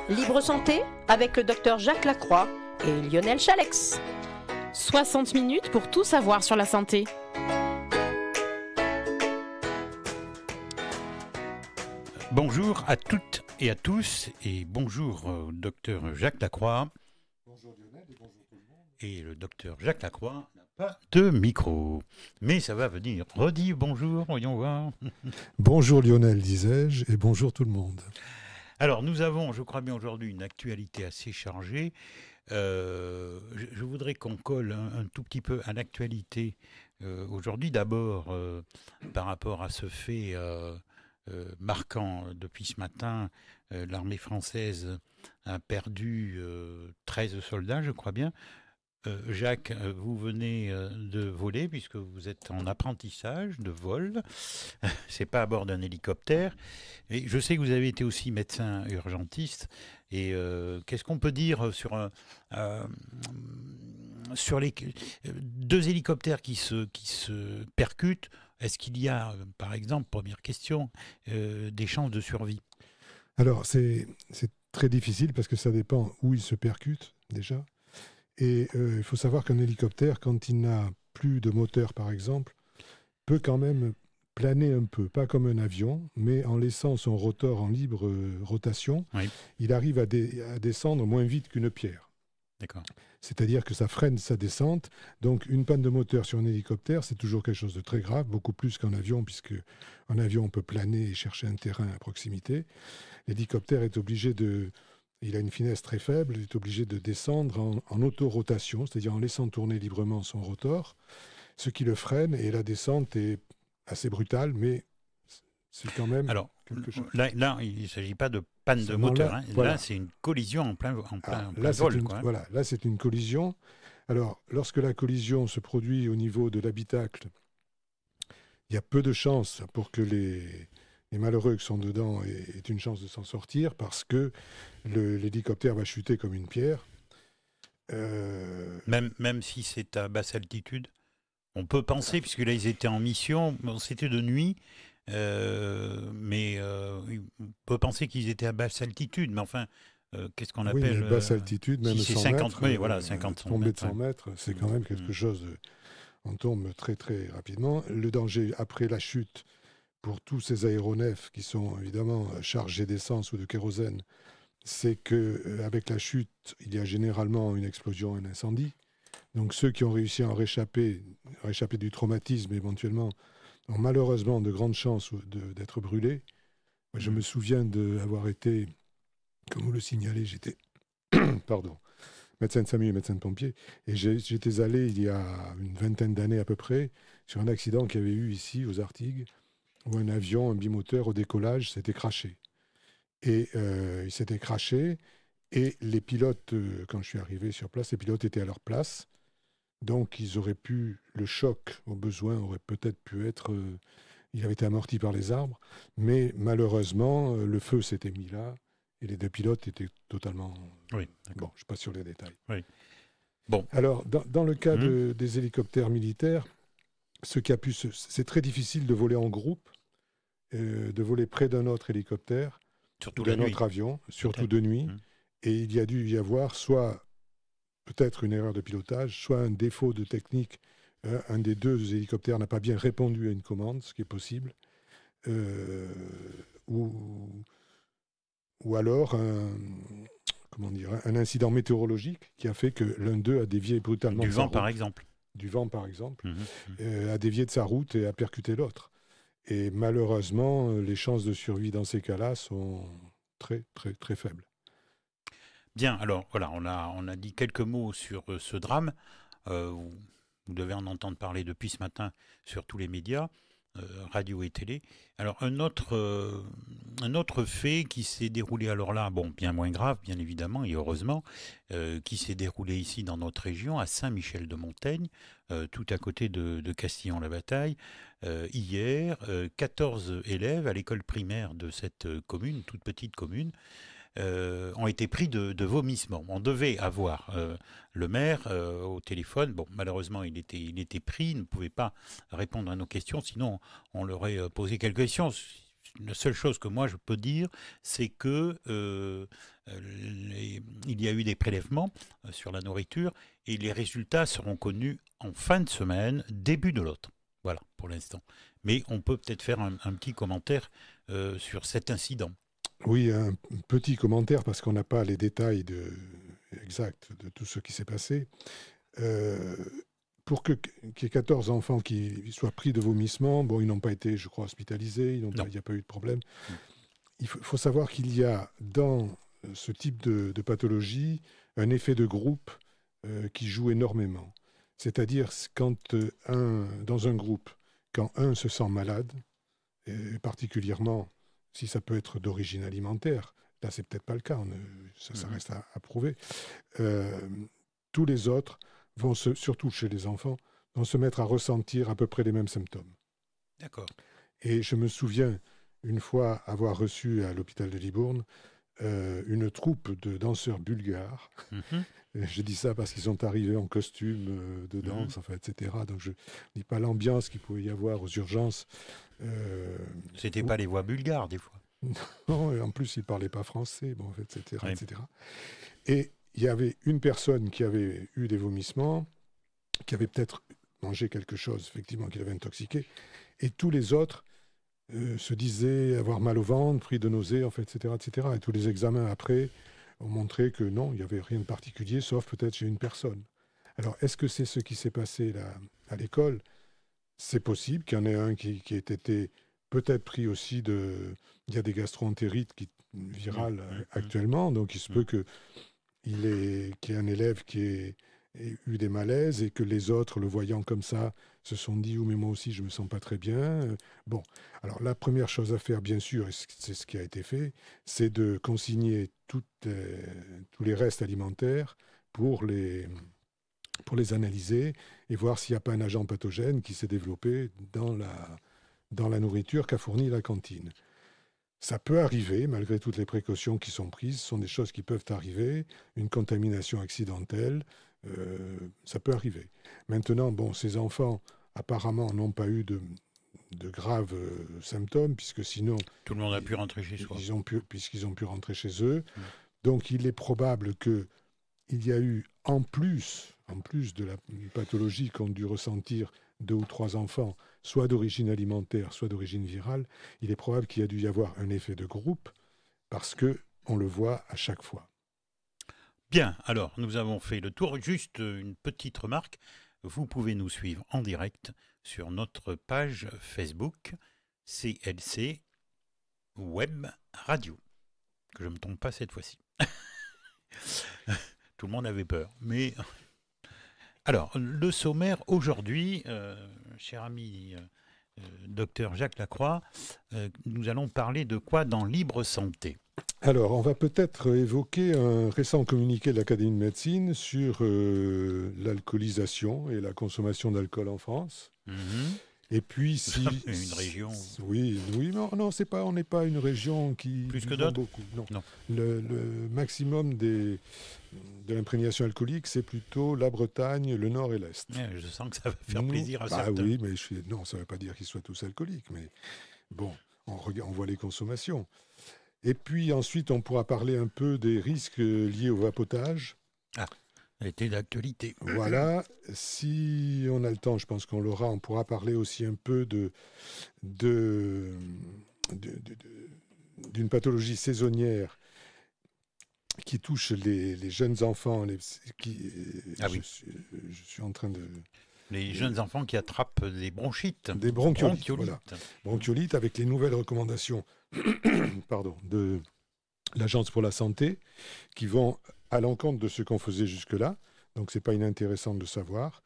Libre Santé avec le docteur Jacques Lacroix et Lionel Chalex. 60 minutes pour tout savoir sur la santé. Bonjour à toutes et à tous et bonjour au docteur Jacques Lacroix. Bonjour Lionel et bonjour tout le monde. Et le docteur Jacques Lacroix n'a pas de micro, mais ça va venir. Redis bonjour, voyons voir. Bonjour Lionel, disais-je, et bonjour tout le monde. Alors nous avons, je crois bien aujourd'hui, une actualité assez chargée. Je voudrais qu'on colle un tout petit peu à l'actualité aujourd'hui. D'abord, par rapport à ce fait marquant depuis ce matin, l'armée française a perdu 13 soldats, je crois bien. Jacques, vous venez de voler puisque vous êtes en apprentissage de vol. C'est pas à bord d'un hélicoptère. Et je sais que vous avez été aussi médecin urgentiste. Et qu'est-ce qu'on peut dire sur les deux hélicoptères qui se percutent? Est-ce qu'il y a, par exemple, première question, des chances de survie? Alors, c'est très difficile parce que ça dépend où ils se percutent, déjà. Et il faut savoir qu'un hélicoptère, quand il n'a plus de moteur, par exemple, peut quand même planer un peu, pas comme un avion, mais en laissant son rotor en libre rotation, oui, il arrive à descendre moins vite qu'une pierre. D'accord. C'est-à-dire que ça freine sa descente. Donc, une panne de moteur sur un hélicoptère, c'est toujours quelque chose de très grave, beaucoup plus qu'en avion, puisque en avion, on peut planer et chercher un terrain à proximité. L'hélicoptère est obligé de... Il a une finesse très faible, il est obligé de descendre en autorotation, c'est-à-dire en laissant tourner librement son rotor, ce qui le freine, et la descente est assez brutale, mais c'est quand même quelque chose. Là il ne s'agit pas de panne de moteur, hein. Voilà. Là, c'est une collision en plein vol. Quoi. Voilà, là, c'est une collision. Alors, lorsque la collision se produit au niveau de l'habitacle, il y a peu de chances pour que les malheureux qui sont dedans aient une chance de s'en sortir parce que l'hélicoptère va chuter comme une pierre. Même si c'est à basse altitude, on peut penser, puisque là ils étaient en mission, c'était de nuit, mais on peut penser qu'ils étaient à basse altitude, mais enfin, qu'est-ce qu'on appelle... Oui, basse altitude, même si 100 50 mètres, oui, voilà, 50 tomber de 100 mètres, c'est quand même quelque chose... On tombe très très rapidement. Le danger après la chute, pour tous ces aéronefs qui sont évidemment chargés d'essence ou de kérosène, c'est qu'avec la chute, il y a généralement une explosion, un incendie. Donc ceux qui ont réussi à en réchapper du traumatisme éventuellement, ont malheureusement de grandes chances d'être brûlés. Moi, je me souviens d'avoir été, comme vous le signalez, j'étais médecin de SAMU et médecin de pompier, et j'étais allé il y a une vingtaine d'années à peu près sur un accident qu'il y avait eu ici aux Artigues, où un avion, un bimoteur, au décollage, s'était crashé. Et il s'était crashé, et les pilotes, quand je suis arrivé sur place, les pilotes étaient à leur place. Donc, ils auraient pu, le choc au besoin aurait peut-être pu être... il avait été amorti par les arbres, mais malheureusement, le feu s'était mis là, et les deux pilotes étaient totalement... Oui, bon, je passe sur les détails. Oui. Bon. Alors, dans le cas des hélicoptères militaires, ce qui a pu c'est très difficile de voler en groupe, de voler près d'un autre hélicoptère, surtout d'un autre avion, surtout de nuit. Et il y a dû y avoir soit peut-être une erreur de pilotage, soit un défaut de technique. Un des deux hélicoptères n'a pas bien répondu à une commande, ce qui est possible. Ou alors un incident météorologique qui a fait que l'un d'eux a dévié brutalement du de sa vent, route. par exemple. Du vent, par exemple, a dévié de sa route et a percuté l'autre. Et malheureusement, les chances de survie dans ces cas-là sont très, très, très faibles. Bien, alors voilà, on a dit quelques mots sur ce drame. Vous devez en entendre parler depuis ce matin sur tous les médias, radio et télé. Alors un autre fait qui s'est déroulé, alors là, bon, bien moins grave, bien évidemment, et heureusement, qui s'est déroulé ici dans notre région, à Saint-Michel-de-Montaigne, tout à côté de Castillon-la-Bataille. Hier, 14 élèves à l'école primaire de cette commune, toute petite commune, ont été pris de vomissements. On devait avoir le maire au téléphone. Bon, malheureusement, il était pris, il ne pouvait pas répondre à nos questions, sinon on leur aurait posé quelques questions la seule chose que moi je peux dire, c'est que il y a eu des prélèvements sur la nourriture et les résultats seront connus en fin de semaine, début de l'autre. Voilà, pour l'instant. Mais on peut peut-être faire un petit commentaire sur cet incident. Oui, un petit commentaire parce qu'on n'a pas les détails exacts de tout ce qui s'est passé. Pour qu'il y ait 14 enfants qui soient pris de vomissements, bon, ils n'ont pas été, je crois, hospitalisés, il n'y a pas eu de problème. Il faut savoir qu'il y a dans ce type de pathologie un effet de groupe qui joue énormément. C'est-à-dire quand dans un groupe, quand un se sent malade, et particulièrement si ça peut être d'origine alimentaire, là c'est peut-être pas le cas, ça reste à prouver, tous les autres vont surtout chez les enfants, vont se mettre à ressentir à peu près les mêmes symptômes. D'accord. Et je me souviens une fois avoir reçu à l'hôpital de Libourne une troupe de danseurs bulgares. Je dis ça parce qu'ils sont arrivés en costume de danse, enfin, etc. Donc je ne dis pas l'ambiance qu'il pouvait y avoir aux urgences. C'était pas les voix bulgares, des fois. Non, et en plus, ils ne parlaient pas français, bon, etc., oui. etc. Et il y avait une personne qui avait eu des vomissements, qui avait peut-être mangé quelque chose, effectivement, qui l'avait intoxiqué, et tous les autres se disaient avoir mal au ventre, pris de nausées, en fait, etc., etc. Et tous les examens après ont montré que non, il n'y avait rien de particulier, sauf peut-être chez une personne. Alors, est-ce que c'est ce qui s'est passé là, à l'école ? C'est possible qu'il y en ait un qui ait été peut-être pris aussi de... Il y a des gastro-entérites virales actuellement, donc il se peut qu'il y ait un élève qui ait eu des malaises et que les autres, le voyant comme ça, se sont dit « Oh, mais moi aussi, je ne me sens pas très bien ». Bon, alors la première chose à faire, bien sûr, et c'est ce qui a été fait, c'est de consigner tous les restes alimentaires pour les analyser et voir s'il n'y a pas un agent pathogène qui s'est développé dans la nourriture qu'a fournie la cantine. Ça peut arriver, malgré toutes les précautions qui sont prises, ce sont des choses qui peuvent arriver, une contamination accidentelle, ça peut arriver. Maintenant, bon, ces enfants, apparemment, n'ont pas eu de graves symptômes, puisque sinon... Tout le monde a pu rentrer chez soi. Puisqu'ils ont pu rentrer chez eux. Donc, il est probable qu'il y a eu, en plus de la pathologie qu'ont dû ressentir 2 ou 3 enfants, soit d'origine alimentaire, soit d'origine virale, il est probable qu'il y a dû y avoir un effet de groupe, parce qu'on le voit à chaque fois. Bien, alors, nous avons fait le tour. Juste une petite remarque. Vous pouvez nous suivre en direct sur notre page Facebook CLC Web Radio. Que je ne me trompe pas cette fois-ci. Tout le monde avait peur. Mais alors, le sommaire aujourd'hui, cher ami docteur Jacques Lacroix, nous allons parler de quoi dans Libre Santé ? Alors, on va peut-être évoquer un récent communiqué de l'Académie de médecine sur l'alcoolisation et la consommation d'alcool en France. Et puis, si une région. Oui, non, c'est pas. On n'est pas une région qui plus que d'autres. Beaucoup. Non. Le maximum de l'imprégnation alcoolique, c'est plutôt la Bretagne, le Nord et l'Est. Je sens que ça va faire plaisir à certains. Oui, mais non, ça ne veut pas dire qu'ils soient tous alcooliques, mais bon, on voit les consommations. Et puis ensuite, on pourra parler un peu des risques liés au vapotage. Ah, ça a été d'actualité. Voilà. Si on a le temps, je pense qu'on l'aura, on pourra parler aussi un peu d'une pathologie saisonnière qui touche les jeunes enfants. Oui. Je suis en train de... Les jeunes enfants qui attrapent des bronchites. Des bronchiolites. Voilà. Bronchiolites avec les nouvelles recommandations de l'Agence pour la santé qui vont à l'encontre de ce qu'on faisait jusque-là. Donc, ce n'est pas inintéressant de le savoir.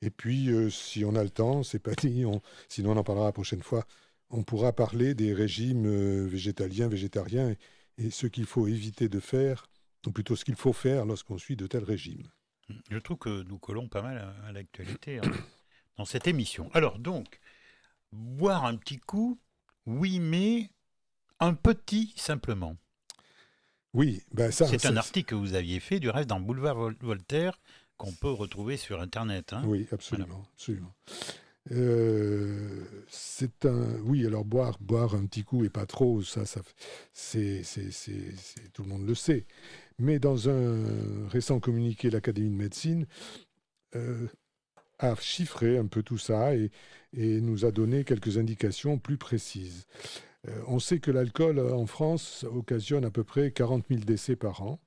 Et puis, si on a le temps, c'est pas dit, sinon on en parlera la prochaine fois, on pourra parler des régimes végétaliens, végétariens et ce qu'il faut éviter de faire, ou plutôt ce qu'il faut faire lorsqu'on suit de tels régimes. Je trouve que nous collons pas mal à l'actualité dans cette émission. Alors donc, boire un petit coup, oui, mais un petit simplement. Oui, c'est un article que vous aviez fait, du reste, dans Boulevard Voltaire, qu'on peut retrouver sur Internet. Oui, absolument. Absolument. Oui, alors boire un petit coup et pas trop, tout le monde le sait. Mais dans un récent communiqué, l'Académie de médecine a chiffré un peu tout ça et nous a donné quelques indications plus précises. On sait que l'alcool en France occasionne à peu près 40 000 décès par an.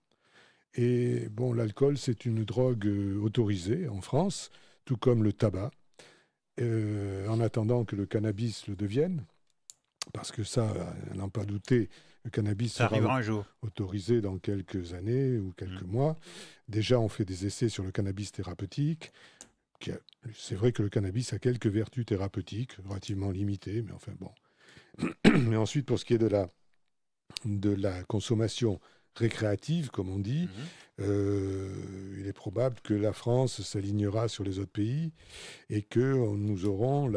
Et bon, l'alcool, c'est une drogue autorisée en France, tout comme le tabac. En attendant que le cannabis le devienne, parce que ça, à n'en pas douter, le cannabis Ça arrivera sera un jour. autorisé dans quelques années ou quelques mois. Déjà, on fait des essais sur le cannabis thérapeutique. C'est vrai que le cannabis a quelques vertus thérapeutiques, relativement limitées, mais enfin bon. Mais ensuite, pour ce qui est de la consommation récréative, comme on dit, il est probable que la France s'alignera sur les autres pays et que nous aurons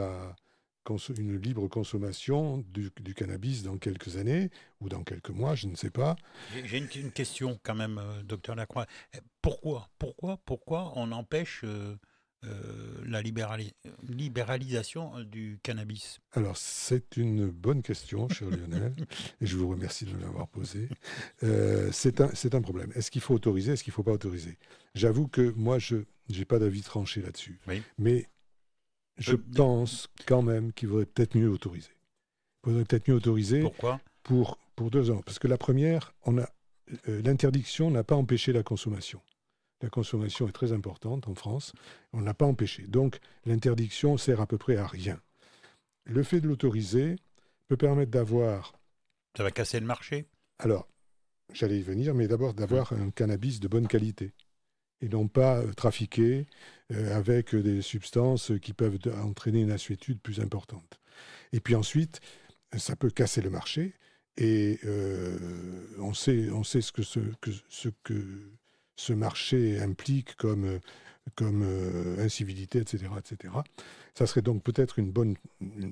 une libre consommation du cannabis dans quelques années ou dans quelques mois, je ne sais pas. J'ai une question quand même, docteur Lacroix. Pourquoi on empêche la libéralisation du cannabis? Alors, c'est une bonne question, cher Lionel, et je vous remercie de me l'avoir posée. C'est un problème. Est-ce qu'il faut autoriser, est-ce qu'il ne faut pas autoriser? J'avoue que moi, je n'ai pas d'avis tranché là-dessus. Oui. Mais je pense quand même qu'il vaudrait peut-être mieux autoriser. Il faudrait peut-être mieux autoriser. Pourquoi? Pour 2 raisons. Parce que la première, l'interdiction n'a pas empêché la consommation. La consommation est très importante en France. On ne l'a pas empêché. Donc, l'interdiction sert à peu près à rien. Le fait de l'autoriser peut permettre d'avoir... Ça va casser le marché? Alors, j'allais y venir, mais d'abord d'avoir un cannabis de bonne qualité. Et non pas trafiqué avec des substances qui peuvent entraîner une assuétude plus importante. Et puis ensuite, ça peut casser le marché. Et on sait ce que ce marché implique comme incivilité, etc., etc. Ça serait donc peut-être une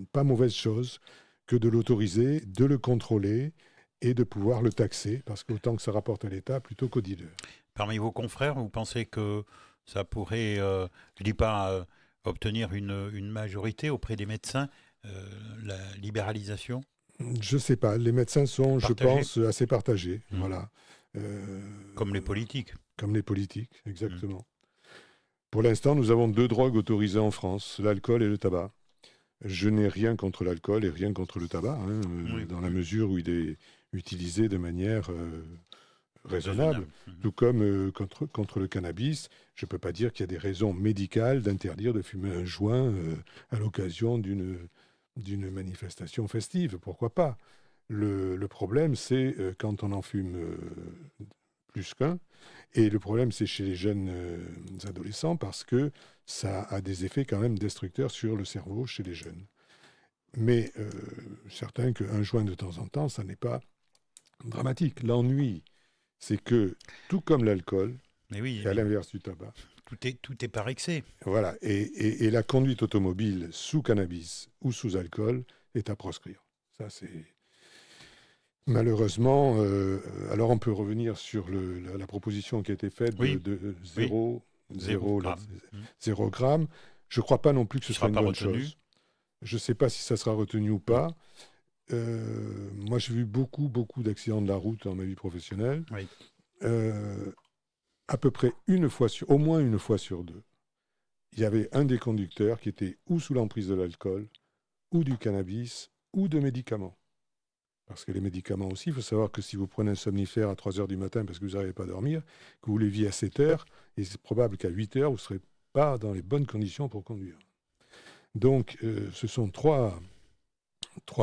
pas mauvaise chose que de l'autoriser, de le contrôler et de pouvoir le taxer, parce qu'autant que ça rapporte à l'État plutôt qu'aux dealers. Parmi vos confrères, vous pensez que ça pourrait, je ne dis pas obtenir une majorité auprès des médecins, la libéralisation? Je ne sais pas. Les médecins sont, je pense, assez partagés. Voilà. Comme les politiques. Comme les politiques, exactement. Pour l'instant, nous avons 2 drogues autorisées en France, l'alcool et le tabac. Je n'ai rien contre l'alcool et rien contre le tabac, dans la mesure où il est utilisé de manière raisonnable. Tout comme contre le cannabis, je ne peux pas dire qu'il y a des raisons médicales d'interdire de fumer un joint à l'occasion d'une manifestation festive. Pourquoi pas? Le problème, c'est quand on en fume plus qu'un. Et le problème, c'est chez les jeunes adolescents, parce que ça a des effets quand même destructeurs sur le cerveau chez les jeunes. Mais certain qu'un joint de temps en temps, ça n'est pas dramatique. L'ennui, c'est que, tout comme l'alcool, et à l'inverse du tabac, tout est par excès. Voilà. Et la conduite automobile sous cannabis ou sous alcool est à proscrire. Ça, c'est... Malheureusement, alors on peut revenir sur la proposition qui a été faite de 0 gramme. Je ne crois pas non plus que ce soit une bonne chose. Je ne sais pas si ça sera retenu ou pas. Moi, j'ai vu beaucoup d'accidents de la route dans ma vie professionnelle. Oui. À peu près au moins une fois sur 2, il y avait un des conducteurs qui était ou sous l'emprise de l'alcool, ou du cannabis, ou de médicaments. Parce que les médicaments aussi, il faut savoir que si vous prenez un somnifère à 3 heures du matin parce que vous n'arrivez pas à dormir, que vous leviez à 7 heures, et c'est probable qu'à 8 heures, vous ne serez pas dans les bonnes conditions pour conduire. Donc, ce sont trois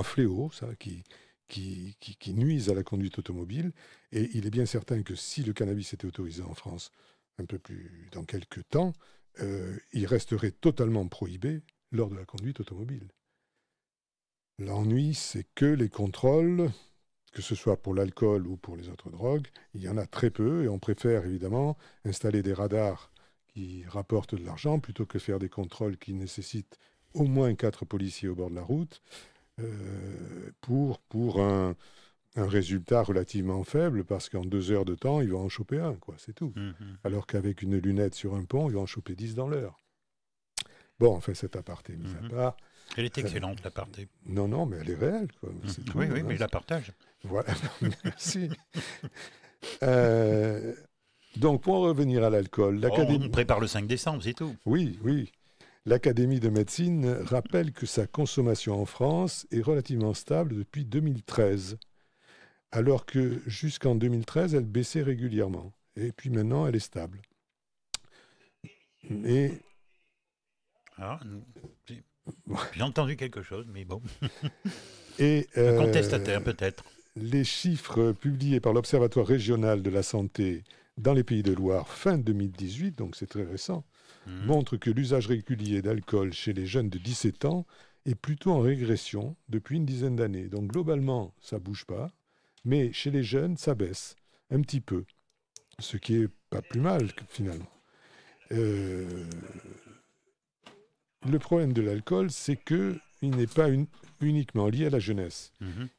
fléaux, ça, qui nuisent à la conduite automobile. Et il est bien certain que si le cannabis était autorisé en France un peu plus dans quelques temps, il resterait totalement prohibé lors de la conduite automobile. L'ennui, c'est que les contrôles, que ce soit pour l'alcool ou pour les autres drogues, il y en a très peu, et on préfère évidemment installer des radars qui rapportent de l'argent plutôt que faire des contrôles qui nécessitent au moins 4 policiers au bord de la route pour un résultat relativement faible, parce qu'en 2 heures de temps, il va en choper un, quoi, c'est tout. Alors qu'avec une lunette sur un pont, il va en choper 10 dans l'heure. Bon, enfin, cet aparté mis à part. Elle est excellente, l'aparté. Non, mais elle est réelle, quoi. C'est tout, Oui, hein. mais je la partage. Voilà, merci. Donc, pour en revenir à l'alcool, On prépare le 5 décembre, c'est tout. Oui. L'Académie de médecine rappelle que sa consommation en France est relativement stable depuis 2013, alors que jusqu'en 2013, elle baissait régulièrement. Et puis maintenant, elle est stable. Et... Ah, j'ai entendu quelque chose, mais bon. Et, un contestataire, peut-être. Les chiffres publiés par l'Observatoire régional de la santé dans les Pays de Loire fin 2018, donc c'est très récent, montrent que l'usage régulier d'alcool chez les jeunes de 17 ans est plutôt en régression depuis une dizaine d'années. Donc globalement, ça ne bouge pas, mais chez les jeunes, ça baisse un petit peu, ce qui n'est pas plus mal finalement. Le problème de l'alcool, c'est qu'il n'est pas uniquement lié à la jeunesse.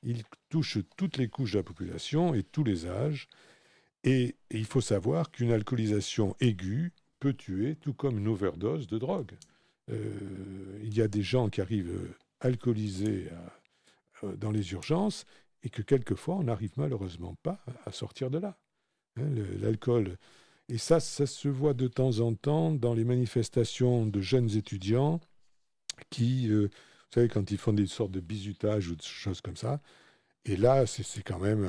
Il touche toutes les couches de la population et tous les âges. Et il faut savoir qu'une alcoolisation aiguë peut tuer, tout comme une overdose de drogue. Il y a des gens qui arrivent alcoolisés dans les urgences et que quelquefois, on n'arrive malheureusement pas à sortir de là. L'alcool... Et ça se voit de temps en temps dans les manifestations de jeunes étudiants qui, vous savez, quand ils font des sortes de bizutage ou des choses comme ça, et là, c'est quand même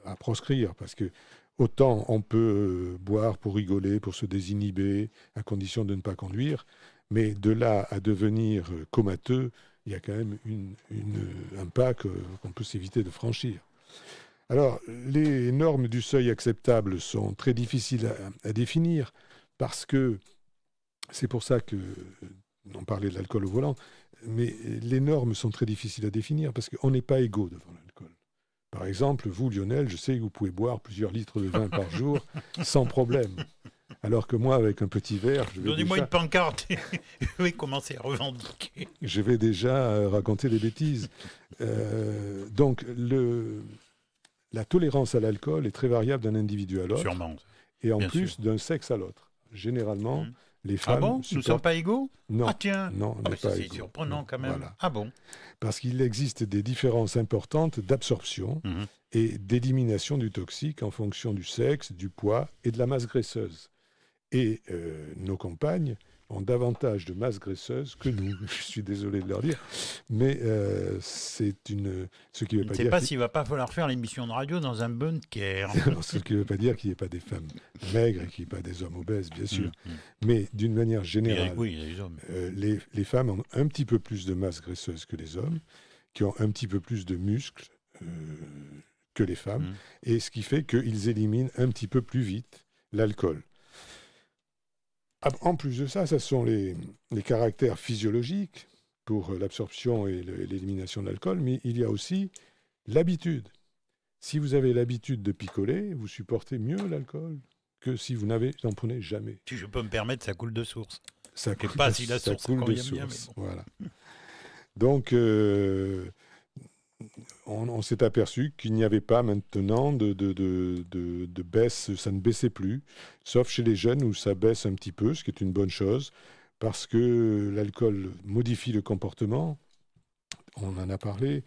à proscrire, parce que autant on peut boire pour rigoler, pour se désinhiber, à condition de ne pas conduire, mais de là à devenir comateux, il y a quand même un pas qu'on peut s'éviter de franchir. Alors, les normes du seuil acceptable sont très difficiles à définir parce que c'est pour ça on parlait de l'alcool au volant, mais les normes sont très difficiles à définir parce qu'on n'est pas égaux devant l'alcool. Par exemple, vous, Lionel, je sais que vous pouvez boire plusieurs litres de vin par jour sans problème. Alors que moi, avec un petit verre... Donnez-moi une pancarte et je vais commencer à revendiquer. Je vais déjà raconter des bêtises. Donc, la tolérance à l'alcool est très variable d'un individu à l'autre. Sûrement. Et en plus, d'un sexe à l'autre. Généralement, les femmes... Ah bon ? Nous ne sommes pas égaux ? Non. Ah tiens, non, on n'est pas c'est égaux. surprenant quand même. Voilà. Ah bon ? Parce qu'il existe des différences importantes d'absorption et d'élimination du toxique en fonction du sexe, du poids et de la masse graisseuse. Et nos compagnes ont davantage de masse graisseuse que nous. Je suis désolé de leur dire, mais c'est ce qui veut pas dire... Je ne sais pas s'il ne va pas falloir faire l'émission de radio dans un bunker. Ce qui ne veut pas dire qu'il n'y ait pas des femmes maigres et qu'il n'y ait pas des hommes obèses, bien sûr. Mais d'une manière générale, les hommes. Les femmes ont un petit peu plus de masse graisseuse que les hommes, qui ont un petit peu plus de muscles que les femmes, et ce qui fait qu'ils éliminent un petit peu plus vite l'alcool. En plus de ça, ce sont les caractères physiologiques pour l'absorption et l'élimination de l'alcool, mais il y a aussi l'habitude. Si vous avez l'habitude de picoler, vous supportez mieux l'alcool que si vous n'en prenez jamais. Si je peux me permettre, ça coule de source. Ça coule, pas si la source coule de source. Bien, bon. Voilà. Donc, on s'est aperçu qu'il n'y avait pas maintenant de baisse, ça ne baissait plus, sauf chez les jeunes où ça baisse un petit peu, ce qui est une bonne chose, parce que l'alcool modifie le comportement, on en a parlé,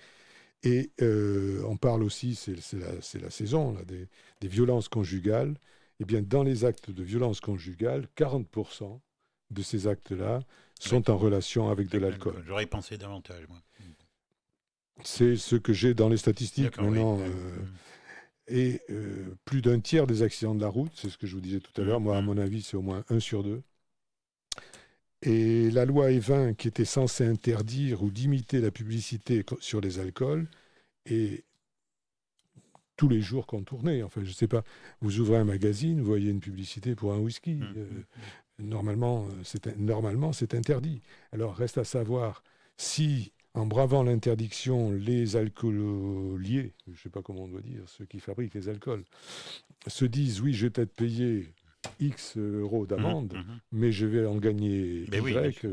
et on parle aussi, c'est la saison là, des violences conjugales. Eh bien, dans les actes de violence conjugale, 40% de ces actes-là sont en relation avec de l'alcool. J'aurais pensé davantage, moi. C'est ce que j'ai dans les statistiques maintenant. Et plus d'un tiers des accidents de la route, c'est ce que je vous disais tout à l'heure. Moi, à mon avis, c'est au moins 1 sur 2. Et la loi E20, qui était censée interdire ou limiter la publicité sur les alcools, est tous les jours contournée. Enfin, je ne sais pas, vous ouvrez un magazine, vous voyez une publicité pour un whisky. Normalement, c'est interdit. Alors, reste à savoir si... En bravant l'interdiction, les alcooliers, je ne sais pas comment on doit dire, ceux qui fabriquent les alcools, se disent, oui, je vais peut-être payer X euros d'amende, mais je vais en gagner Y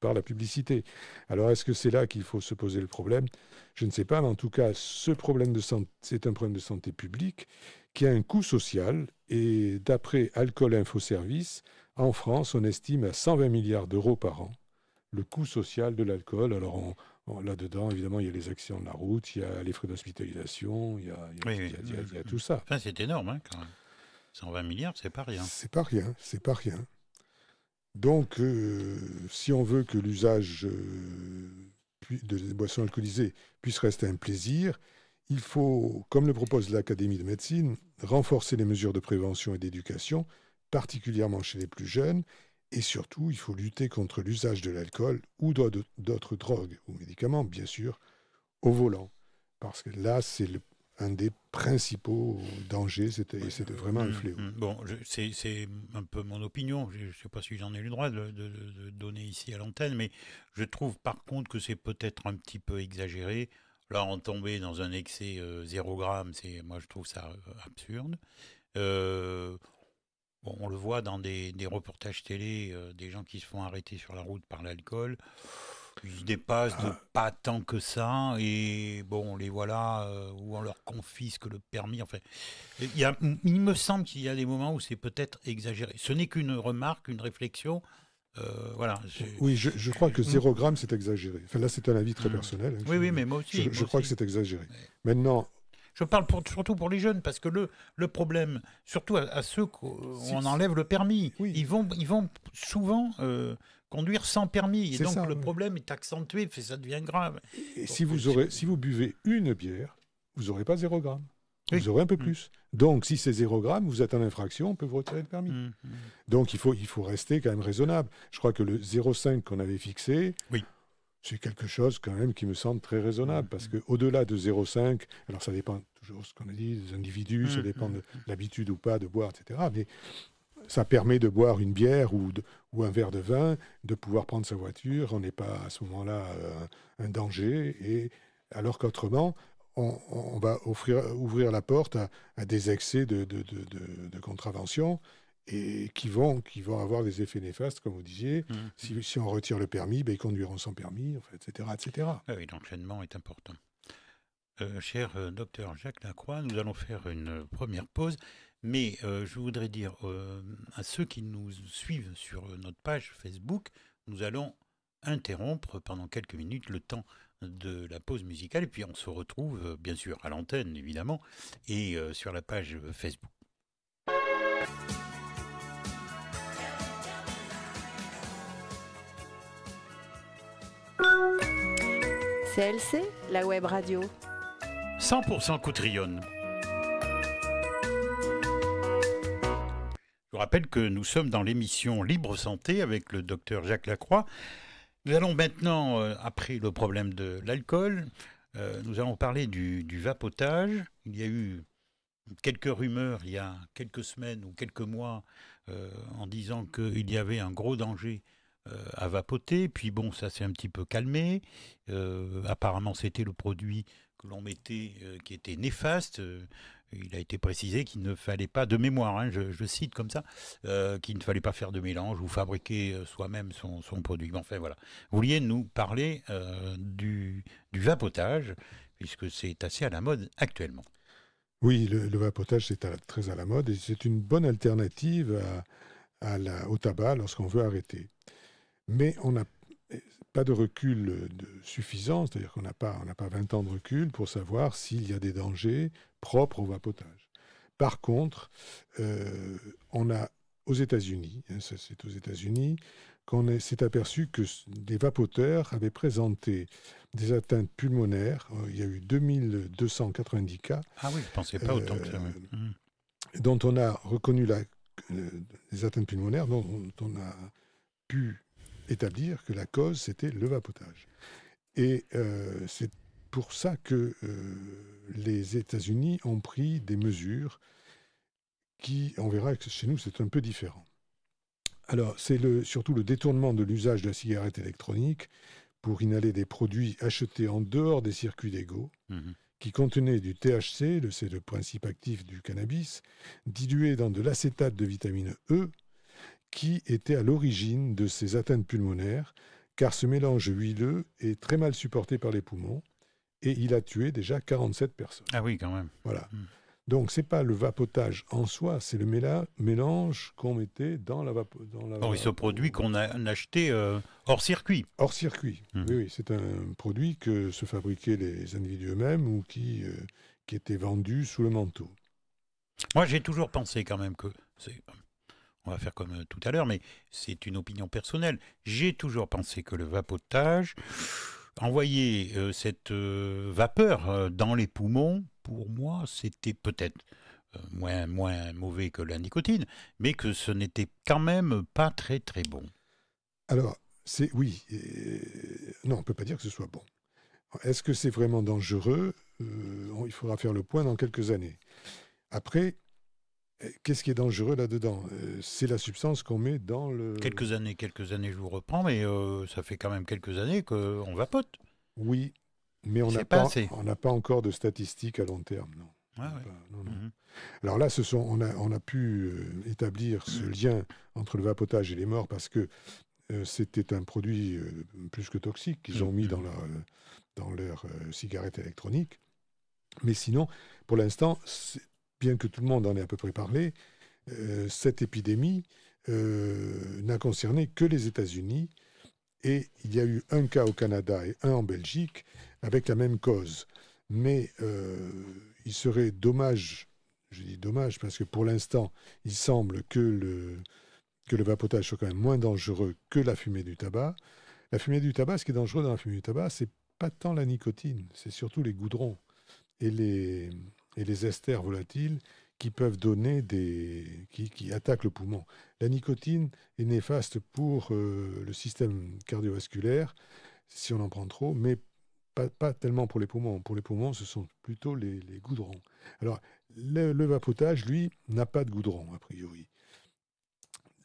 par la publicité. Alors, est-ce que c'est là qu'il faut se poser le problème ? Je ne sais pas, mais en tout cas, ce problème de santé, c'est un problème de santé publique qui a un coût social. Et d'après Alcool Info Service, En France, on estime à 120 milliards d'euros par an le coût social de l'alcool. Alors, là-dedans, évidemment, il y a les accidents de la route, il y a les frais d'hospitalisation, il y a tout ça. Enfin, c'est énorme, hein, quand même. 120 milliards, c'est pas rien. C'est pas rien. Donc, si on veut que l'usage de boissons alcoolisées puisse rester un plaisir, il faut, comme le propose l'Académie de médecine, renforcer les mesures de prévention et d'éducation, particulièrement chez les plus jeunes, et surtout, il faut lutter contre l'usage de l'alcool ou d'autres drogues ou médicaments, bien sûr, au volant. Parce que là, c'est un des principaux dangers, c'est vraiment un fléau. Bon, c'est un peu mon opinion, je ne sais pas si j'en ai le droit de donner ici à l'antenne, mais je trouve par contre que c'est peut-être un petit peu exagéré. Là, en tomber dans un excès 0 gramme, moi je trouve ça absurde. Bon, on le voit dans des reportages télé, des gens qui se font arrêter sur la route par l'alcool. Ils se dépassent de pas tant que ça, et bon, les voilà, où on leur confisque le permis. Enfin, il me semble qu'il y a des moments où c'est peut-être exagéré. Ce n'est qu'une remarque, une réflexion. Voilà. Oui, je crois que 0 gramme, c'est exagéré. Enfin, là, c'est un avis très personnel. Hein, oui, mais moi aussi. Je crois que c'est exagéré. Maintenant... Je parle surtout pour les jeunes, parce que le problème, surtout à ceux qu'on enlève le permis, ils vont souvent conduire sans permis. Et donc le problème est accentué, ça devient grave. Et si vous buvez une bière, vous n'aurez pas 0 gramme. Vous aurez un peu plus. Donc si c'est 0 gramme, vous êtes en infraction, on peut vous retirer le permis. Donc il faut rester quand même raisonnable. Je crois que le 0,5 qu'on avait fixé... C'est quelque chose quand même qui me semble très raisonnable, parce qu'au-delà de 0,5, alors ça dépend toujours de ce qu'on a dit, des individus, ça dépend de l'habitude ou pas de boire, etc. Mais ça permet de boire une bière ou un verre de vin, de pouvoir prendre sa voiture, on n'est pas à ce moment-là un danger, et alors qu'autrement, on va ouvrir la porte à des excès de contravention, et qui vont avoir des effets néfastes, comme vous disiez. Si on retire le permis, ils conduiront sans permis, enfin, etc. etc. Oui, l'enchaînement est important. Cher docteur Jacques Lacroix, nous allons faire une première pause, mais je voudrais dire à ceux qui nous suivent sur notre page Facebook, nous allons interrompre pendant quelques minutes le temps de la pause musicale, et puis on se retrouve bien sûr à l'antenne, évidemment, et sur la page Facebook. CLC, la web radio. 100% Coutrillonne. Je vous rappelle que nous sommes dans l'émission Libre Santé avec le docteur Jacques Lacroix. Nous allons maintenant, après le problème de l'alcool, nous allons parler du vapotage. Il y a eu quelques rumeurs il y a quelques semaines ou quelques mois en disant qu'il y avait un gros danger à vapoter, puis bon, ça s'est un petit peu calmé. Apparemment, c'était le produit que l'on mettait qui était néfaste. Il a été précisé qu'il ne fallait pas, de mémoire, hein, je cite comme ça, qu'il ne fallait pas faire de mélange ou fabriquer soi-même son produit. Enfin voilà. Vous vouliez nous parler du vapotage, puisque c'est assez à la mode actuellement. Oui, le vapotage, c'est très à la mode, et c'est une bonne alternative au tabac lorsqu'on veut arrêter. Mais on n'a pas de recul suffisant, c'est-à-dire qu'on n'a pas 20 ans de recul pour savoir s'il y a des dangers propres au vapotage. Par contre, on a aux États-Unis, c'est aux États-Unis, qu'on s'est aperçu que des vapoteurs avaient présenté des atteintes pulmonaires. Il y a eu 2290 cas. Ah oui, je ne pensais pas autant que ça. Dont on a reconnu les atteintes pulmonaires, dont on a pu établir que la cause, c'était le vapotage. Et c'est pour ça que les États-Unis ont pris des mesures qui, on verra que chez nous, c'est un peu différent. Alors, c'est surtout le détournement de l'usage de la cigarette électronique pour inhaler des produits achetés en dehors des circuits légaux, qui contenaient du THC, c'est le principe actif du cannabis, dilué dans de l'acétate de vitamine E, qui était à l'origine de ces atteintes pulmonaires, car ce mélange huileux est très mal supporté par les poumons, et il a tué déjà 47 personnes. Ah oui, quand même. Voilà. Donc, ce n'est pas le vapotage en soi, c'est le mélange qu'on mettait dans la Oui, ce produit qu'on a acheté hors circuit. hors circuit. Oui, c'est un produit que se fabriquaient les individus eux-mêmes ou qui était vendu sous le manteau. Moi, j'ai toujours pensé quand même que on va faire comme tout à l'heure, mais c'est une opinion personnelle. J'ai toujours pensé que le vapotage, envoyer cette vapeur dans les poumons, pour moi, c'était peut-être moins mauvais que la nicotine, mais que ce n'était quand même pas très très bon. Alors, oui, non, on ne peut pas dire que ce soit bon. Est-ce que c'est vraiment dangereux? Il faudra faire le point dans quelques années. Après, qu'est-ce qui est dangereux là-dedans? C'est la substance qu'on met dans le... Quelques années, je vous reprends, mais ça fait quand même quelques années qu'on vapote. Oui, mais on n'a pas pas encore de statistiques à long terme, non. Non. Alors là, on a pu établir ce lien entre le vapotage et les morts parce que c'était un produit plus que toxique qu'ils ont mis dans leur cigarette électronique. Mais sinon, pour l'instant, bien que tout le monde en ait à peu près parlé, cette épidémie n'a concerné que les États-Unis et il y a eu un cas au Canada et un en Belgique avec la même cause. Mais il serait dommage, je dis dommage parce que pour l'instant, il semble que le vapotage soit quand même moins dangereux que la fumée du tabac. La fumée du tabac, ce qui est dangereux dans la fumée du tabac, c'est pas tant la nicotine, c'est surtout les goudrons et les esters volatiles qui peuvent donner qui attaquent le poumon. La nicotine est néfaste pour le système cardiovasculaire, si on en prend trop, mais pas tellement pour les poumons. Pour les poumons, ce sont plutôt les goudrons. Alors, le vapotage, lui, n'a pas de goudron, a priori.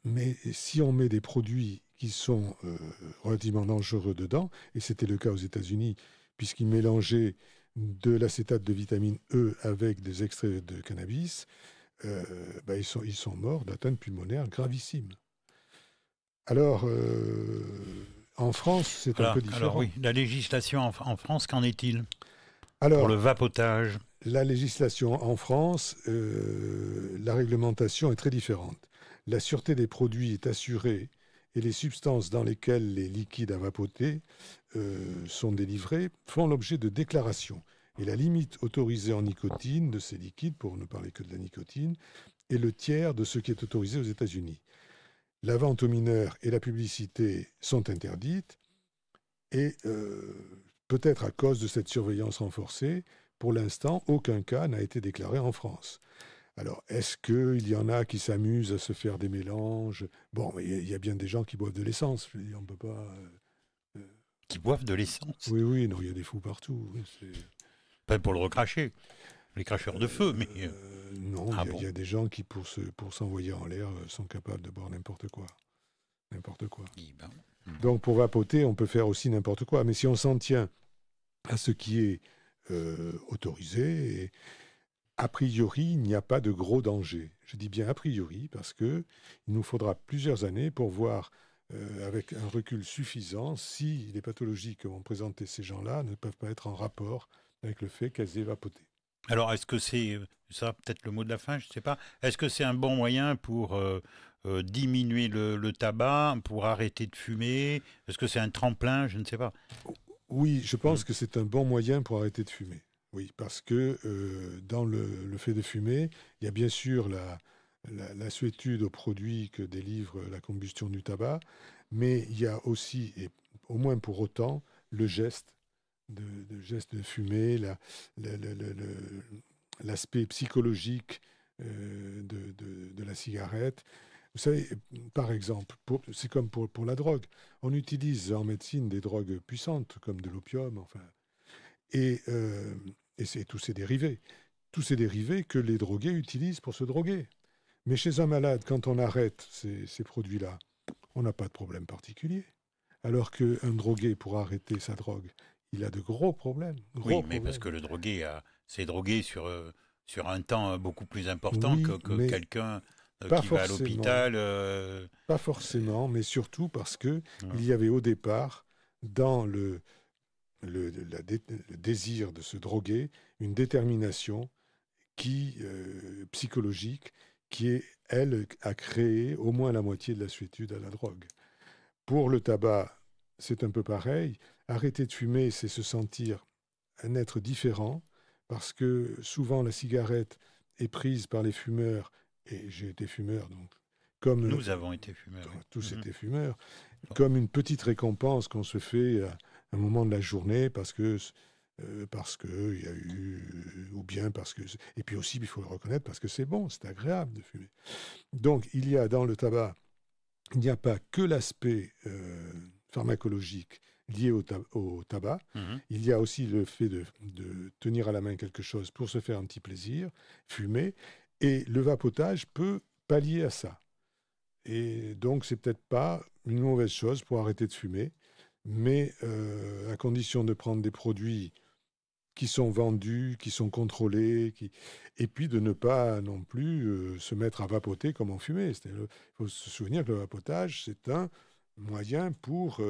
Mais si on met des produits qui sont relativement dangereux dedans, et c'était le cas aux États-Unis, puisqu'ils mélangeaient de l'acétate de vitamine E avec des extraits de cannabis, ils sont morts d'atteinte pulmonaire gravissime. Alors, en France, c'est un peu différent. Alors oui, la législation en France, qu'en est-il pour le vapotage? La législation en France, la réglementation est très différente. La sûreté des produits est assurée et les substances dans lesquelles les liquides à vapoter sont délivrés font l'objet de déclarations. Et la limite autorisée en nicotine de ces liquides, pour ne parler que de la nicotine, est le tiers de ce qui est autorisé aux États-Unis. La vente aux mineurs et la publicité sont interdites et peut-être à cause de cette surveillance renforcée, pour l'instant, aucun cas n'a été déclaré en France. Alors, est-ce qu'il y en a qui s'amusent à se faire des mélanges? Bon, il y a bien des gens qui boivent de l'essence. Je veux dire, on ne peut pas... Qui boivent de l'essence? Oui, non, il y a des fous partout. Pas pour le recracher, les cracheurs de feu, mais... Non, il y a des gens qui, pour s'envoyer en l'air, sont capables de boire n'importe quoi. N'importe quoi. Donc, pour vapoter, on peut faire aussi n'importe quoi. Mais si on s'en tient à ce qui est autorisé... A priori, il n'y a pas de gros danger. Je dis bien a priori parce qu'il nous faudra plusieurs années pour voir avec un recul suffisant si les pathologies que vont présenter ces gens-là ne peuvent pas être en rapport avec le fait qu'elles aient vapoté. Alors, est-ce que c'est, ça peut-être le mot de la fin, je ne sais pas, est-ce que c'est un bon moyen pour diminuer le tabac, pour arrêter de fumer? Est-ce que c'est un tremplin? Je ne sais pas. Oui, je pense que c'est un bon moyen pour arrêter de fumer. Oui, parce que dans le fait de fumer, il y a bien sûr la suétude aux produits que délivre la combustion du tabac, mais il y a aussi, et au moins pour autant, le geste de fumer, l'aspect psychologique de la cigarette. Vous savez, par exemple, c'est comme pour la drogue. On utilise en médecine des drogues puissantes, comme de l'opium, enfin, et c'est tous ces dérivés que les drogués utilisent pour se droguer. Mais chez un malade, quand on arrête ces produits-là, on n'a pas de problème particulier. Alors qu'un drogué, pour arrêter sa drogue, il a de gros problèmes. Mais parce que le drogué s'est drogué sur un temps beaucoup plus important que quelqu'un qui va à l'hôpital. Pas forcément, mais surtout parce qu'il y avait au départ, dans le désir de se droguer, une détermination psychologique qui, elle, a créé au moins la moitié de la suétude à la drogue. Pour le tabac, c'est un peu pareil. Arrêter de fumer, c'est se sentir un être différent, parce que souvent la cigarette est prise par les fumeurs, et j'ai été fumeur, donc comme Nous avons été fumeurs. Oui. tous étaient fumeurs, comme une petite récompense qu'on se fait à un moment de la journée, parce que il y a eu, ou bien parce que, et puis aussi, il faut le reconnaître, parce que c'est bon, c'est agréable de fumer. Donc, il y a dans le tabac, il n'y a pas que l'aspect pharmacologique lié au tabac, il y a aussi le fait de tenir à la main quelque chose pour se faire un petit plaisir, fumer, et le vapotage peut pallier à ça. Et donc, c'est peut-être pas une mauvaise chose pour arrêter de fumer, mais à condition de prendre des produits qui sont vendus, qui sont contrôlés, et puis de ne pas non plus se mettre à vapoter comme en fumée. Il faut se souvenir que le vapotage, c'est un moyen pour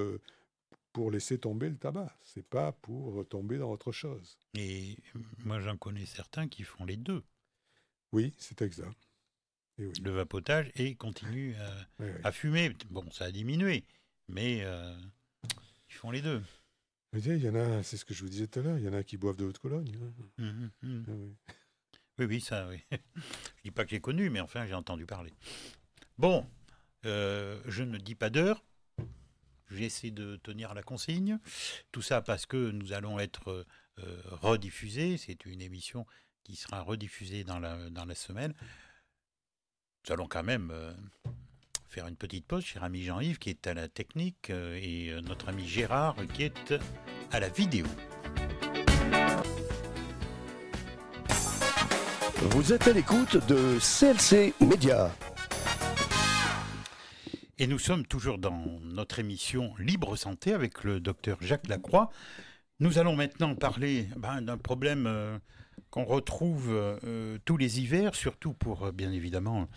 laisser tomber le tabac. C'est pas pour tomber dans autre chose. Et moi, j'en connais certains qui font les deux. Oui, c'est exact. Et oui. Le vapotage et continuent à fumer. Bon, ça a diminué, mais ils font les deux. Il y en a, c'est ce que je vous disais tout à l'heure, il y en a qui boivent de l'eau de Cologne. Oui, ça, oui. Je ne dis pas que j'ai connu, mais enfin, j'ai entendu parler. Bon, je ne dis pas d'heure. J'essaie de tenir la consigne. Tout ça parce que nous allons être rediffusés. C'est une émission qui sera rediffusée dans la semaine. Nous allons quand même faire une petite pause, cher ami Jean-Yves, qui est à la technique, et notre ami Gérard, qui est à la vidéo. Vous êtes à l'écoute de CLC Média. Et nous sommes toujours dans notre émission Libre Santé avec le docteur Jacques Lacroix. Nous allons maintenant parler d'un problème qu'on retrouve tous les hivers, surtout pour, bien évidemment,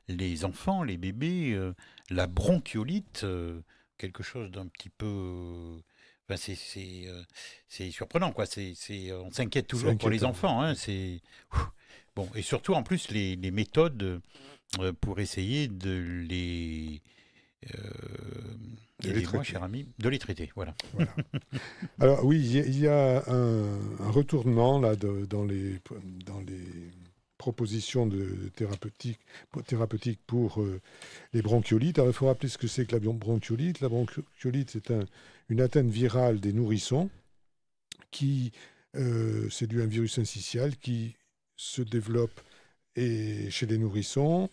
les enfants, les bébés, la bronchiolite, quelque chose d'un petit peu... c'est surprenant, quoi. On s'inquiète toujours pour les enfants. Hein, bon, et surtout, en plus, les méthodes pour essayer de les... aidez-moi, cher ami, de les traiter, voilà. Alors oui, il y a un retournement là dans les propositions de thérapeutiques pour les bronchiolites. Alors il faut rappeler ce que c'est que la bronchiolite. La bronchiolite, c'est une atteinte virale des nourrissons c'est dû à un virus syncytial qui se développe chez les nourrissons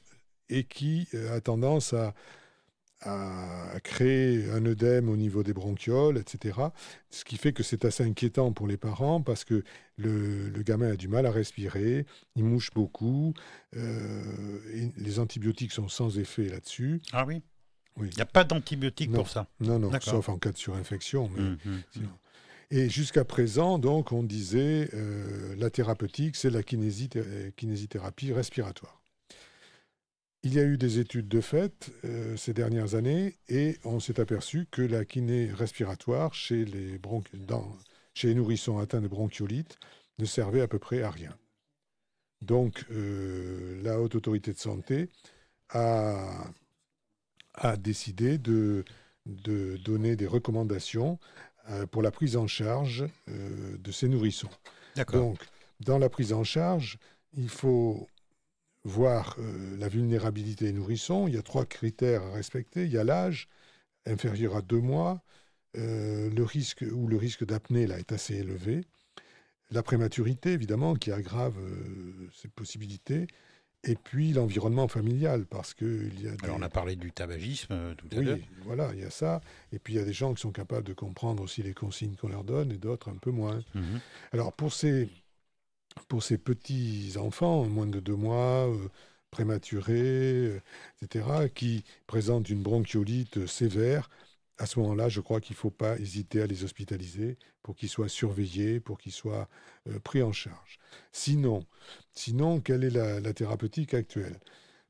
et qui a tendance à créer un œdème au niveau des bronchioles, etc. Ce qui fait que c'est assez inquiétant pour les parents parce que le gamin a du mal à respirer, il mouche beaucoup, et les antibiotiques sont sans effet là-dessus. Ah oui. Oui. Il n'y a pas d'antibiotiques pour ça. Non, sauf en cas de surinfection. Sinon. Et jusqu'à présent, donc, on disait la thérapeutique, c'est la kinésithérapie respiratoire. Il y a eu des études de fait ces dernières années et on s'est aperçu que la kiné respiratoire chez les nourrissons atteints de bronchiolite ne servait à peu près à rien. Donc la Haute Autorité de Santé a décidé de donner des recommandations pour la prise en charge de ces nourrissons. D'accord. Donc dans la prise en charge, il faut voir la vulnérabilité des nourrissons. Il y a 3 critères à respecter. Il y a l'âge, inférieur à 2 mois. Le risque d'apnée là, est assez élevé. La prématurité, évidemment, qui aggrave ces possibilités. Et puis l'environnement familial, parce qu'il y a Alors on a parlé du tabagisme tout à l'heure. Oui, voilà, il y a ça. Et puis il y a des gens qui sont capables de comprendre aussi les consignes qu'on leur donne et d'autres un peu moins. Alors pour ces petits enfants, moins de 2 mois, prématurés, etc., qui présentent une bronchiolite sévère, à ce moment-là, je crois qu'il ne faut pas hésiter à les hospitaliser pour qu'ils soient surveillés, pour qu'ils soient pris en charge. Sinon, quelle est la thérapeutique actuelle?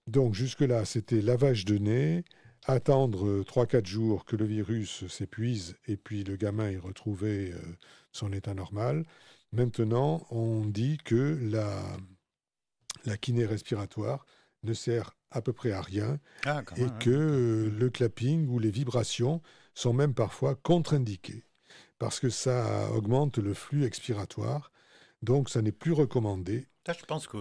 Donc jusque-là, c'était lavage de nez, attendre 3-4 jours que le virus s'épuise et puis le gamin ait retrouvé son état normal. Maintenant, on dit que la kiné respiratoire ne sert à peu près à rien Ah, quand et même, que ouais. le clapping ou les vibrations sont même parfois contre-indiquées parce que ça augmente le flux expiratoire, donc ça n'est plus recommandé. Ça, je pense que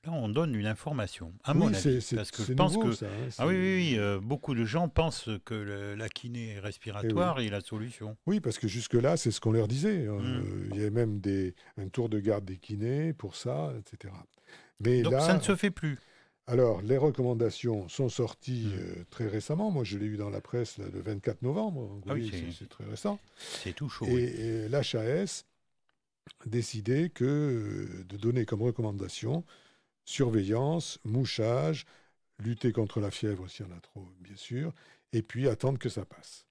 là, on donne une information, à Oui, mon avis. Parce que je c'est pense nouveau que ça. Hein, ah oui, oui, oui, beaucoup de gens pensent que la kiné Eh respiratoire est la solution. oui, parce que jusque-là, c'est ce qu'on leur disait. Mm. Il y avait même un tour de garde des kinés pour ça, etc. Mais Donc ça là, ne se fait plus. alors, les recommandations sont sorties Mm. très récemment. Moi, je l'ai eu dans la presse là, le 24 novembre. Donc, Ah oui, oui, c'est c'est très récent. c'est tout chaud. Oui. Et l'HAS décidé de donner comme recommandation surveillance, mouchage, lutter contre la fièvre s'il y en a trop, bien sûr, et puis attendre que ça passe.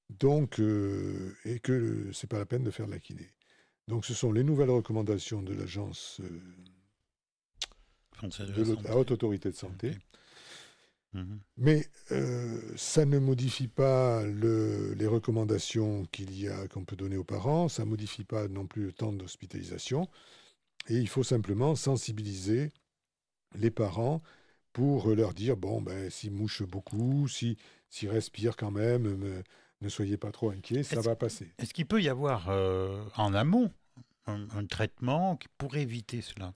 Donc, et que c'est pas la peine de faire de la kiné. Donc, ce sont les nouvelles recommandations de l'agence Français de de la santé. la haute autorité de santé. Ok. Mhm. Mais ça ne modifie pas les recommandations qu'on peut donner aux parents, ça ne modifie pas non plus le temps d'hospitalisation, et il faut simplement sensibiliser les parents pour leur dire, bon, ben, s'ils mouchent beaucoup, s'ils respirent quand même, ne soyez pas trop inquiets, ça va passer. Est-ce qu'il peut y avoir en amont un traitement pour éviter cela?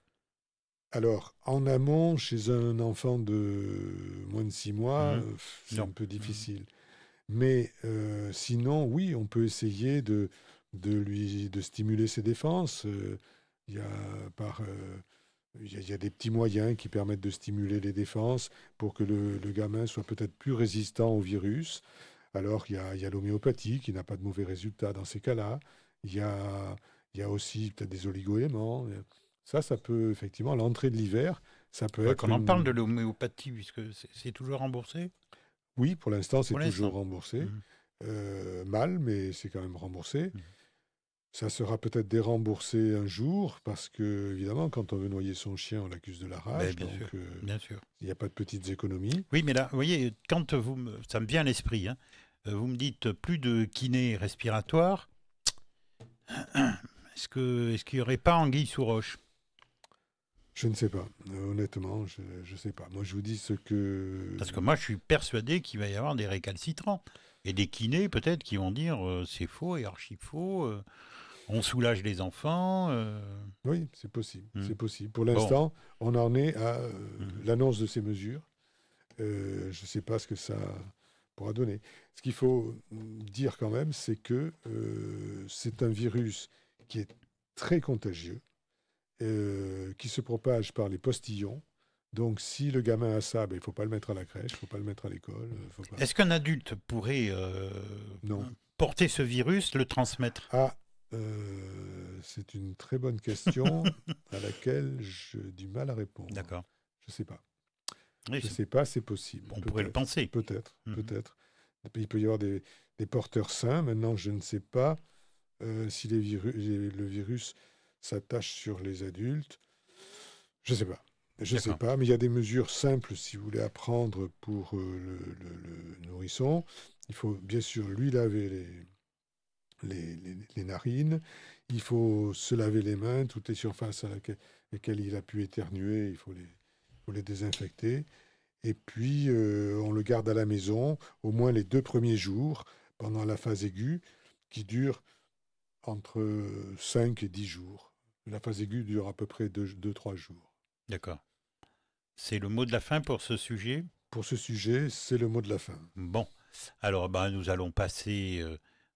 Alors, en amont, chez un enfant de moins de 6 mois, Mhm. c'est Non. un peu difficile. Mais sinon, oui, on peut essayer de stimuler ses défenses. Il y a il y a des petits moyens qui permettent de stimuler les défenses pour que le gamin soit peut-être plus résistant au virus. Alors, il y a l'homéopathie qui n'a pas de mauvais résultats dans ces cas-là. Il y a aussi peut-être des oligo-éléments. Ça peut effectivement, à l'entrée de l'hiver, ça peut Faudrait être qu'on en parle de l'homéopathie, puisque c'est toujours remboursé. Oui, pour l'instant, c'est Pour toujours l'instant. remboursé. Mhm. Mal, mais c'est quand même remboursé. Mhm. Ça sera peut-être déremboursé un jour, parce que, évidemment, quand on veut noyer son chien, on l'accuse de la rage. Ben, bien Donc, sûr, bien sûr. il n'y a pas de petites économies. Oui, mais là, vous voyez, quand ça me vient à l'esprit, hein, vous me dites plus de kiné respiratoire, est-ce qu'il n'y aurait pas anguille sous roche? Je ne sais pas. Honnêtement, je ne sais pas. Moi, je vous dis ce que... Parce que moi, je suis persuadé qu'il va y avoir des récalcitrants. Et des kinés, peut-être, qui vont dire c'est faux et archi faux, on soulage les enfants. Oui, c'est possible. Mm. C'est possible. Pour l'instant, on en est à Mhm. l'annonce de ces mesures. Je ne sais pas ce que ça pourra donner. Ce qu'il faut dire quand même, c'est que c'est un virus qui est très contagieux, qui se propage par les postillons. Donc, si le gamin a ça, ben, il ne faut pas le mettre à la crèche, il ne faut pas le mettre à l'école. Faut pas... Est-ce qu'un adulte pourrait Non. porter ce virus, le transmettre? Ah, c'est une très bonne question à laquelle j'ai du mal à répondre. D'accord. Je ne sais pas. Oui, Je ne sais pas, c'est possible. on pourrait le penser. Peut-être, Mhm. peut-être. Il peut y avoir des porteurs sains. Maintenant, je ne sais pas si le virus s'attache sur les adultes. Je ne sais pas. Je ne sais D'accord. pas, mais il y a des mesures simples si vous voulez apprendre pour le nourrisson. Il faut bien sûr lui laver les narines. Il faut se laver les mains. Toutes les surfaces lesquelles il a pu éternuer, il faut les désinfecter. Et puis, on le garde à la maison au moins les 2 premiers jours pendant la phase aiguë qui dure entre 5 et 10 jours. La phase aiguë dure à peu près 2-3 jours. D'accord. C'est le mot de la fin pour ce sujet? Pour ce sujet, c'est le mot de la fin. Bon. Alors, nous allons passer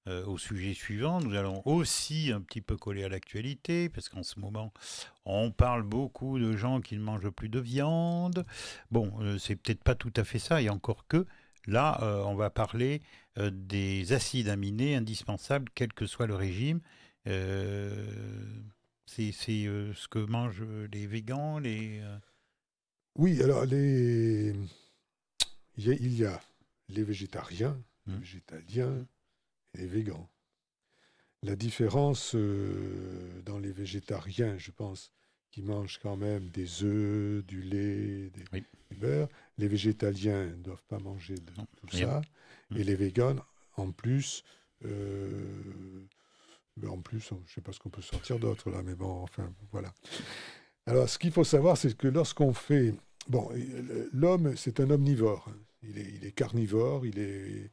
au sujet suivant. Nous allons aussi un petit peu coller à l'actualité, parce qu'en ce moment, on parle beaucoup de gens qui ne mangent plus de viande. Bon, c'est peut-être pas tout à fait ça, et encore que. Là, on va parler des acides aminés indispensables, quel que soit le régime. C'est ce que mangent les végans, Oui, alors il y a les végétariens, les végétaliens et les végans. La différence dans les végétariens, je pense, qui mangent quand même des œufs, du lait, du beurre. Les végétaliens ne doivent pas manger de tout ça. Et les végans, en plus, je ne sais pas ce qu'on peut sortir d'autre là, mais bon, enfin, voilà. Alors, ce qu'il faut savoir, c'est que lorsqu'on fait... Bon, l'homme, c'est un omnivore. Il est carnivore, il est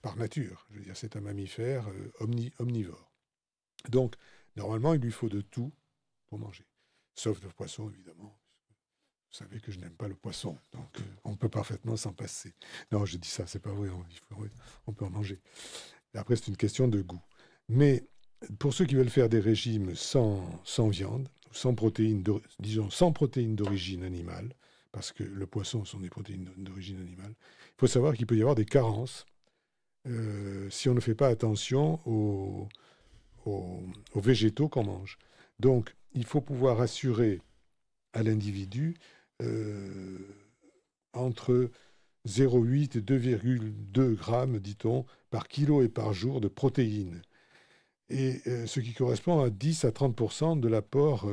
par nature. Je veux dire, c'est un mammifère omnivore. Donc, normalement, il lui faut de tout pour manger. Sauf le poisson, évidemment. Vous savez que je n'aime pas le poisson, donc on peut parfaitement s'en passer. Non, je dis ça, c'est pas vrai, on peut en manger. Et après, c'est une question de goût. Mais pour ceux qui veulent faire des régimes sans viande, sans protéines, disons sans protéines d'origine animale, parce que le poisson sont des protéines d'origine animale, il faut savoir qu'il peut y avoir des carences si on ne fait pas attention aux végétaux qu'on mange. Donc, il faut pouvoir assurer à l'individu entre 0,8 et 2,2 grammes, dit-on, par kilo et par jour de protéines. Et ce qui correspond à 10 à 30% de l'apport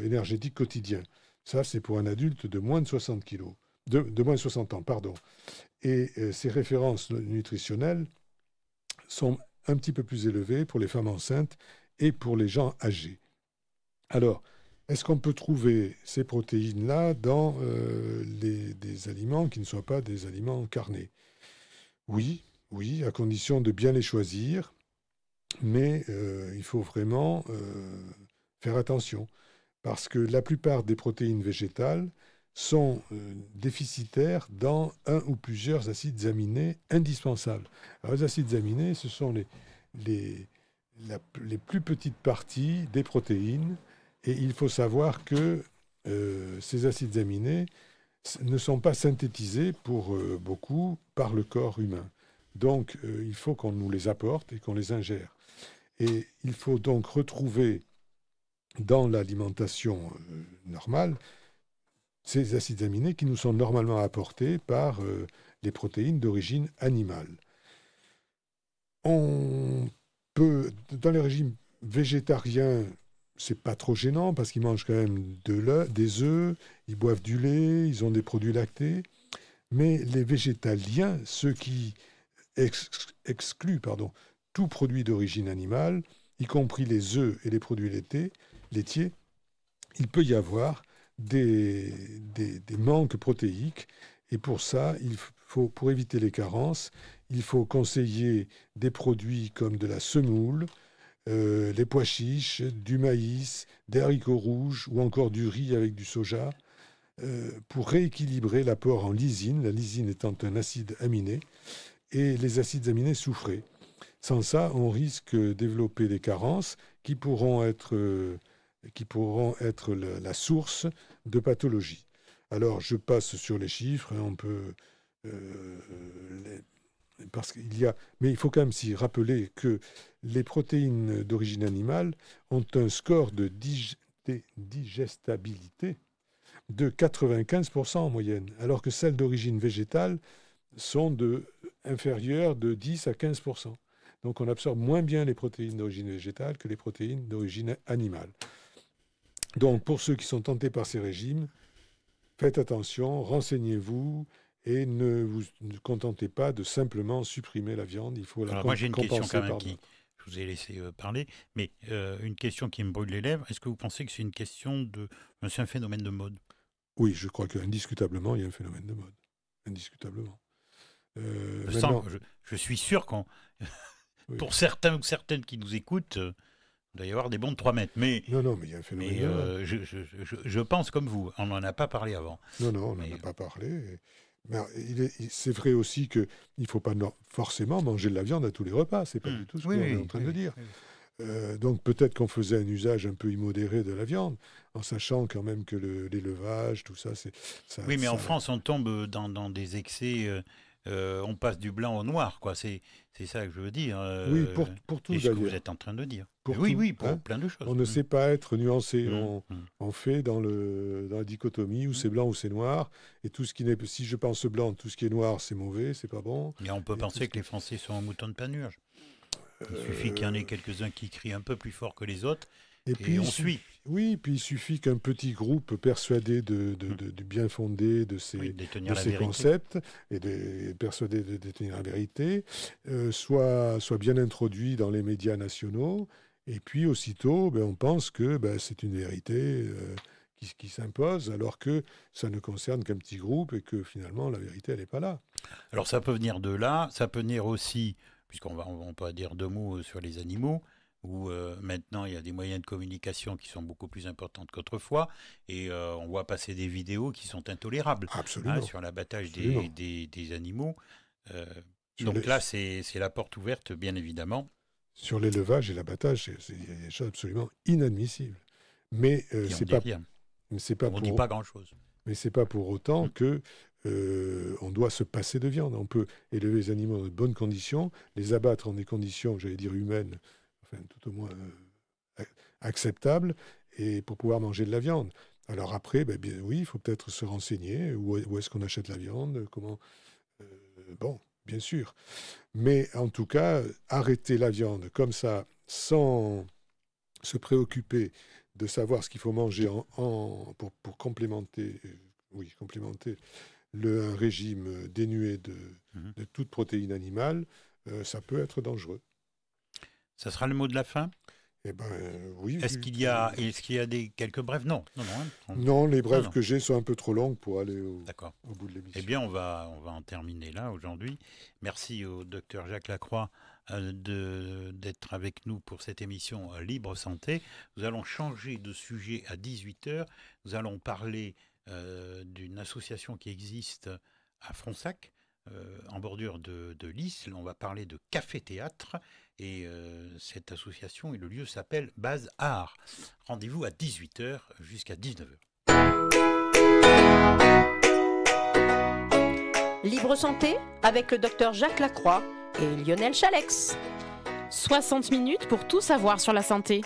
énergétique quotidien. Ça, c'est pour un adulte de moins de 60 kilos, de moins de 60 ans, pardon. Et ces références nutritionnelles sont un petit peu plus élevées pour les femmes enceintes et pour les gens âgés. Alors, est-ce qu'on peut trouver ces protéines-là dans des aliments qui ne soient pas des aliments carnés? Oui, à condition de bien les choisir, mais il faut vraiment faire attention, parce que la plupart des protéines végétales sont déficitaires dans un ou plusieurs acides aminés indispensables. Alors, les acides aminés, ce sont les plus petites parties des protéines. Et il faut savoir que ces acides aminés ne sont pas synthétisés pour beaucoup par le corps humain. Donc, il faut qu'on nous les apporte et qu'on les ingère. Et il faut donc retrouver dans l'alimentation normale ces acides aminés qui nous sont normalement apportés par les protéines d'origine animale. On peut, dans les régimes végétariens, c'est pas trop gênant parce qu'ils mangent quand même des œufs, ils boivent du lait, ils ont des produits lactés. Mais les végétaliens, ceux qui excluent tout produit d'origine animale, y compris les œufs et les produits laitiers, il peut y avoir des manques protéiques. Et pour ça, pour éviter les carences, il faut conseiller des produits comme de la semoule, les pois chiches, du maïs, des haricots rouges ou encore du riz avec du soja, pour rééquilibrer l'apport en lysine, la lysine étant un acide aminé, et les acides aminés soufrés. Sans ça, on risque de développer des carences qui pourront être la source de pathologies. Alors, je passe sur les chiffres, on peut... mais il faut quand même s'y rappeler que les protéines d'origine animale ont un score de digestabilité de 95% en moyenne, alors que celles d'origine végétale sont inférieures de 10 à 15%. Donc on absorbe moins bien les protéines d'origine végétale que les protéines d'origine animale. Donc pour ceux qui sont tentés par ces régimes, faites attention, renseignez-vous, et ne vous contentez pas de simplement supprimer la viande, il faut la compenser. Moi j'ai une question quand même je vous ai laissé parler, mais une question qui me brûle les lèvres. Est-ce que vous pensez que c'est c'est un phénomène de mode? Oui, je crois qu'indiscutablement, il y a un phénomène de mode. Indiscutablement. Je suis sûr qu'on, pour certains ou certaines qui nous écoutent, il doit y avoir des bons de 3 mètres. Mais, non, mais il y a un phénomène de mode. Je pense comme vous. On n'en a pas parlé avant. Non, on n'en a pas parlé. Mais c'est vrai aussi qu'il ne faut pas forcément manger de la viande à tous les repas. Ce n'est pas du tout ce qu'on est en train de dire. Donc peut-être qu'on faisait un usage un peu immodéré de la viande, en sachant quand même que l'élevage, tout ça, ça... Oui, mais en France, on tombe dans des excès... on passe du blanc au noir, quoi. C'est ça que je veux dire. Oui, pour tout, d'ailleurs. Ce que vous êtes en train de dire. Pour plein de choses. On ne sait pas être nuancé. On fait dans la dichotomie où c'est blanc ou c'est noir. Et tout ce qui n'est... Si je pense blanc, tout ce qui est noir, c'est mauvais, c'est pas bon. Et on peut penser que les Français sont un mouton de panurge. Il suffit qu'il y en ait quelques-uns qui crient un peu plus fort que les autres. Et puis on suit. Oui, puis il suffit qu'un petit groupe persuadé du bien fondé de ces concepts et persuadé de détenir la vérité soit bien introduit dans les médias nationaux Et puis aussitôt, on pense que c'est une vérité qui s'impose, alors que ça ne concerne qu'un petit groupe et que finalement la vérité, elle n'est pas là. Alors ça peut venir de là, ça peut venir aussi, puisqu'on va pas dire deux mots sur les animaux, où maintenant il y a des moyens de communication qui sont beaucoup plus importants qu'autrefois, et on voit passer des vidéos qui sont intolérables sur l'abattage des animaux. Donc là, c'est la porte ouverte, bien évidemment. Sur l'élevage et l'abattage, c'est des choses absolument inadmissibles. Mais c'est pas on ne dit pas grand-chose. Mais c'est pas pour autant que on doit se passer de viande. On peut élever les animaux dans de bonnes conditions, les abattre en des conditions, j'allais dire humaines, enfin tout au moins acceptables, et pour pouvoir manger de la viande. Alors après, oui, il faut peut-être se renseigner. Où est-ce qu'on achète la viande? Comment bien sûr. Mais en tout cas, arrêter la viande comme ça, sans se préoccuper de savoir ce qu'il faut manger pour complémenter un régime dénué de toute protéine animale, ça peut être dangereux. Ça sera le mot de la fin? Oui. Est-ce qu'il y a quelques brèves? Non. Non, les brèves que j'ai sont un peu trop longues pour aller au bout de l'émission. Eh bien, on va en terminer là aujourd'hui. Merci au docteur Jacques Lacroix d'être avec nous pour cette émission Libre Santé. Nous allons changer de sujet à 18h. Nous allons parler d'une association qui existe à Fronsac, en bordure de Lys. On va parler de café-théâtre. Et cette association et le lieu s'appelle Base Art. Rendez-vous à 18h jusqu'à 19h. Libre Santé avec le docteur Jacques Lacroix et Lionel Chalex. 60 minutes pour tout savoir sur la santé.